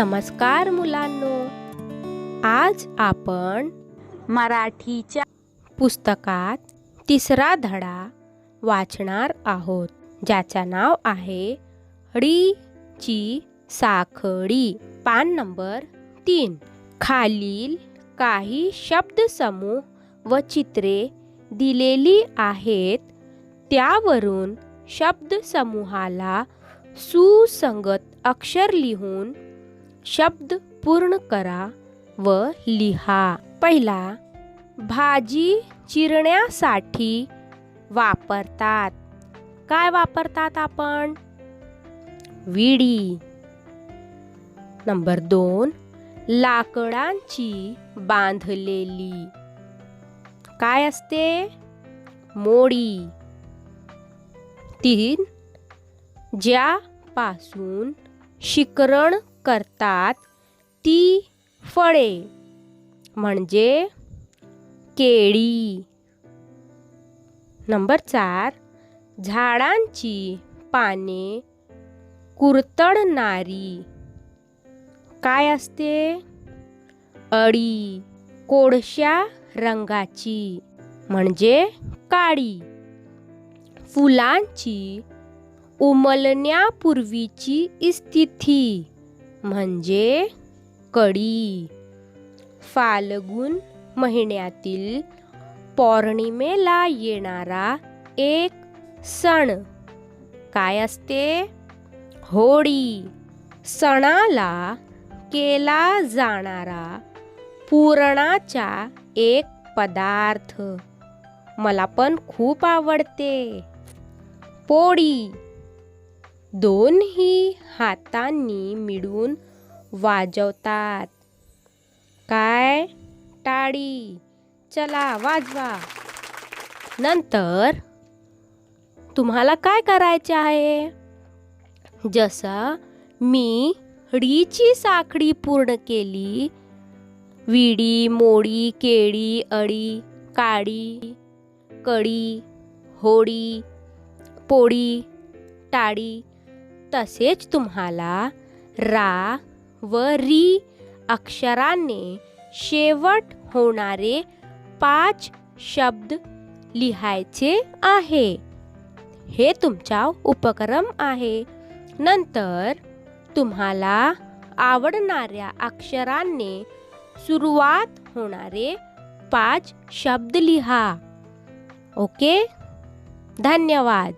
नमस्कार मुलांनो, आज आपण मराठीच्या पुस्तकात तिसरा धडा वाचणार आहोत, ज्याचे नाव आहे डी ची साखळी, पान नंबर 3। खालील काही शब्दसमूह व चित्रे दिलेली आहेत, त्यावरून शब्दसमूहाला सुसंगत अक्षर लिहून शब्द पूर्ण करा व लिहा। पहिला, भाजी चिरण्यासाठी वापरतात। काय वापरतात आपण? विडी। नंबर 2, लाकडांची बांधलेली काय असते? मोडी। 3, ज्यापासून शिकरण करतात ती फळे म्हणजे केळी। नंबर 4, झाडांची पाने कुरतडणारी काय असते? अळी। कोळशा रंगाची म्हणजे काळी। फुलांची उमलण्यापूर्वीची स्थिती म्हणजे कळी। फाल्गुन महिन्यातील पौर्णिमेला येणारा एक सण काय असते? होळी। सणाला केला जाणारा पुरणाचा एक पदार्थ मला पण खूप आवडते, पोळी। दोन्ही हातांनी मिळून वाजवतात काय? टाळी। चला वाजवा। नंतर तुम्हाला काय करायचे आहे? जसं मी डी साखळी पूर्ण केली, विडी, मोडी, केळी, अळी, काळी, कळी, होळी, पोळी, टाळी, तसेच तुम्हाला रा व री अक्षराने शेवट होणारे 5 शब्द लिहायचे आहे। हे तुमचा उपक्रम आहे। नंतर तुम्हाला आवडणाऱ्या अक्षराने सुरुवात होणारे 5 शब्द लिहा। ओके, धन्यवाद।